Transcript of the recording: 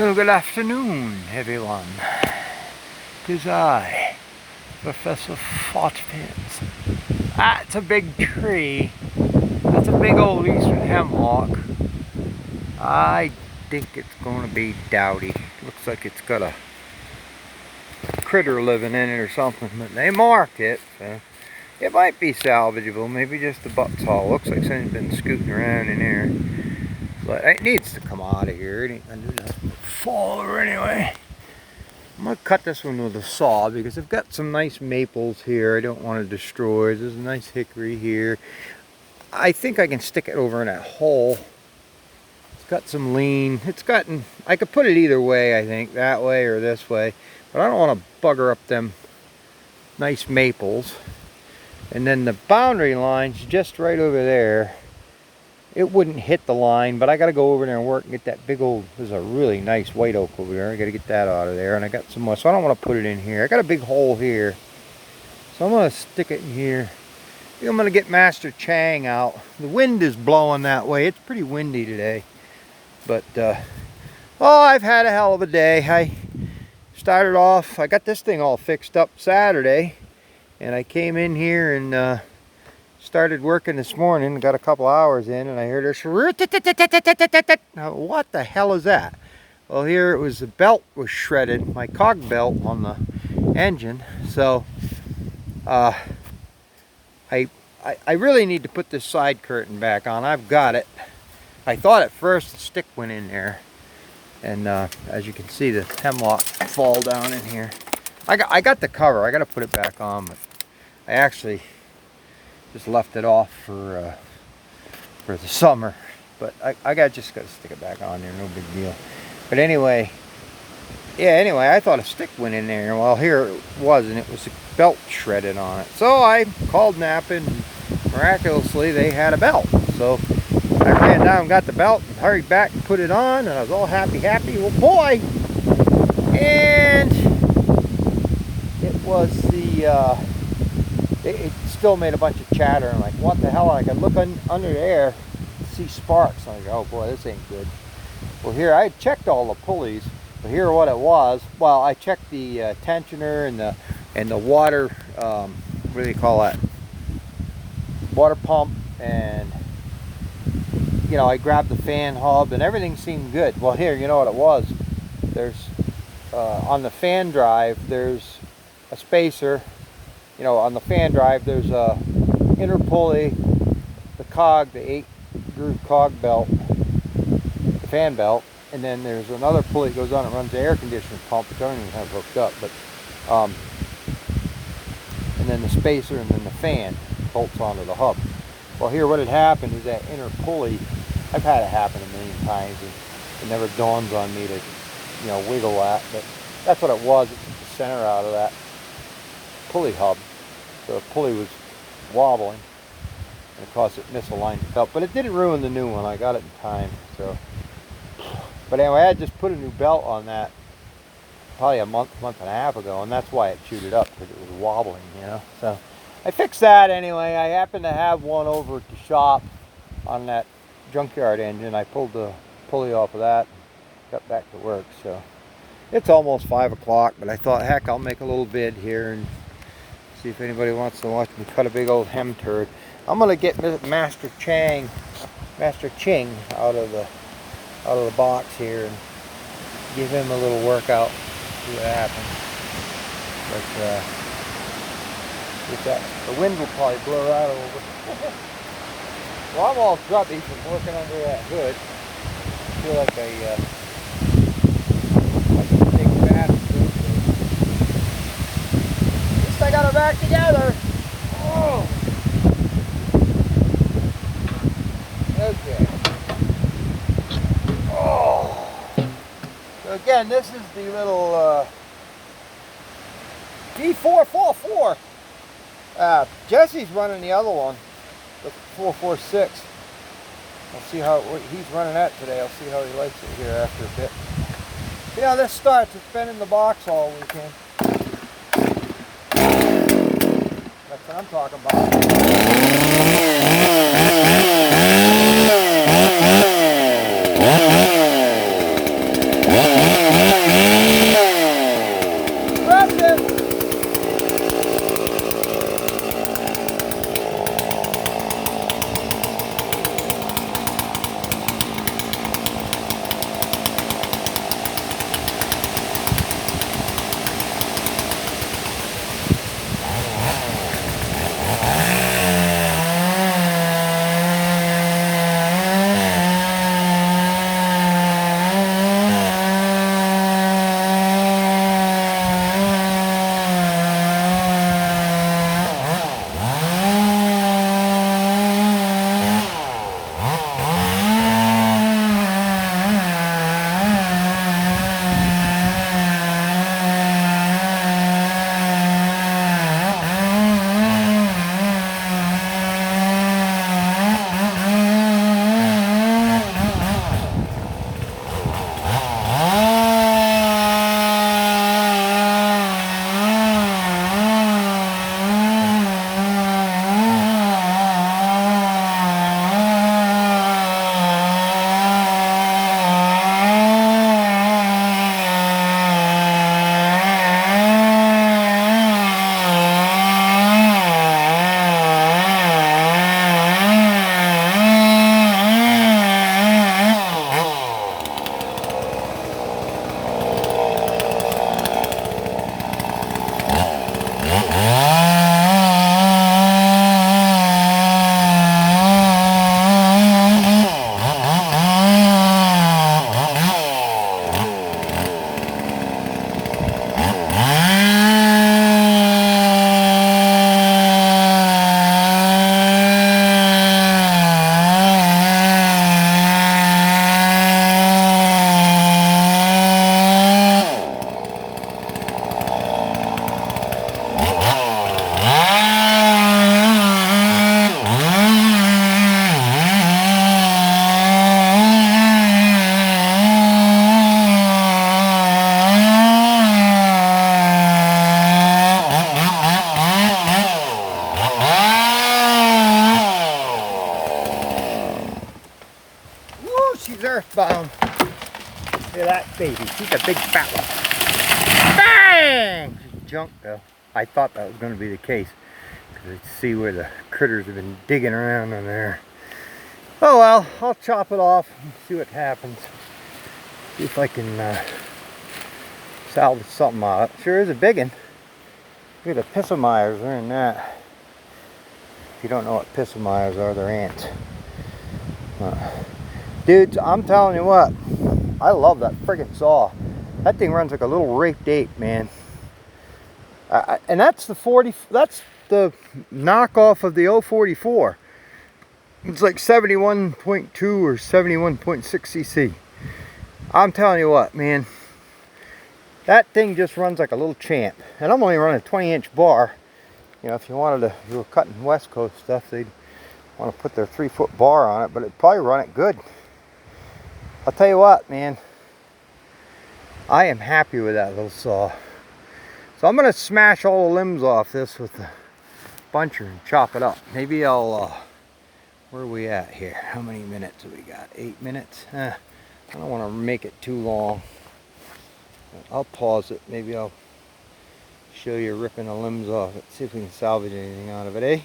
Well, good afternoon, everyone. 'Tis I, Professor Fartpants. That's a big tree. That's a big old eastern hemlock. I think it's going to be dowdy. Looks like it's got a critter living in it or something, but they marked it, so it might be salvageable. Maybe just the butt's all. Looks like something's been scooting around in there. But it needs to come out of here. It ain't gonna do nothing but fall over anyway. I'm gonna cut this one with a saw because I've got some nice maples here I don't want to destroy. There's a nice hickory here. I think I can stick it over in that hole. It's got some lean. I could put it either way, I think, that way or this way. But I don't want to bugger up them nice maples. And then the boundary line's just right over there. It wouldn't hit the line, but I got to go over there and work and get that big old, there's a really nice white oak over there. I got to get that out of there, and I got some more, so I don't want to put it in here. I got a big hole here, so I'm going to stick it in here. I think I'm going to get Master Chang out. The wind is blowing that way. It's pretty windy today, but oh, I've had a hell of a day. I started off, I got this thing all fixed up Saturday, and I came in here and started working this morning, got a couple hours in, and I heard her. Now, what the hell is that? Well, here it was, the belt was shredded, my cog belt on the engine. So I really need to put this side curtain back on. I've got it. I thought at first the stick went in there, and as you can see, the hemlock fall down in here. I got the cover. I got to put it back on, but I actually just left it off for the summer, but I just got to stick it back on there, no big deal. But anyway, I thought a stick went in there. Well, here it was, and it was a belt shredded on it. So I called Nappin, and miraculously they had a belt. So I ran down and got the belt and hurried back and put it on, and I was all happy. Well, boy, and it was it still made a bunch of chatter. I'm like, what the hell? I could look under there, see sparks. I'm like, oh boy, this ain't good. Well, here I checked all the pulleys, but here what it was. Well, I checked the tensioner and the water. What do you call that? Water pump, and I grabbed the fan hub, and everything seemed good. Well, here, you know what it was? There's on the fan drive, there's a spacer. On the fan drive, there's a inner pulley, the cog, the 8-groove cog belt, the fan belt, and then there's another pulley that goes on that runs the air conditioning pump, which I don't even have hooked up, but and then the spacer, and then the fan bolts onto the hub. Well, here what had happened is that inner pulley, I've had it happen a million times, and it never dawns on me to wiggle that, but that's what it was. It took the center out of that pulley hub. So the pulley was wobbling, and of course it misaligned the belt, but it didn't ruin the new one. I got it in time. So, but anyway, I had just put a new belt on that probably a month and a half ago, and that's why it chewed it up, because it was wobbling, So I fixed that anyway. I happened to have one over at the shop on that junkyard engine. I pulled the pulley off of that, and got back to work. So it's almost 5 o'clock, but I thought, heck, I'll make a little vid here and see if anybody wants to watch me cut a big old hem turd. I'm gonna get Master Ching out of the box here and give him a little workout. See what happens. But the wind will probably blow that over. Well, I'm all grubby from working under that hood. I feel like a big bath. I got her back together. Oh. Okay. Oh. So again, this is the little D444. Jesse's running the other one, the 446. I'll see how he's running that today. I'll see how he likes it here after a bit. This starts. It's been in the box all weekend. That's what I'm talking about. down. Look at that baby. She's a big fat one. Bang! Junk though. I thought that was going to be the case. Because I see where the critters have been digging around in there. Oh well, I'll chop it off and see what happens. See if I can salvage something out of it. Sure is a big one. Look at the Pissamires, they're in that. If you don't know what Pissamires are, they're ants. Dudes, I'm telling you what, I love that friggin' saw. That thing runs like a little raped ape, man. And that's the knockoff of the 044. It's like 71.2 or 71.6 cc. I'm telling you what, man. That thing just runs like a little champ. And I'm only running a 20-inch bar. You know, if you wanted to do a cutting West Coast stuff, they'd want to put their 3-foot bar on it, but it'd probably run it good. I'll tell you what, man. I am happy with that little saw. So I'm going to smash all the limbs off this with the buncher and chop it up. Maybe I'll, where are we at here? How many minutes have we got? 8 minutes? I don't want to make it too long. I'll pause it. Maybe I'll show you ripping the limbs off it. See if we can salvage anything out of it, eh?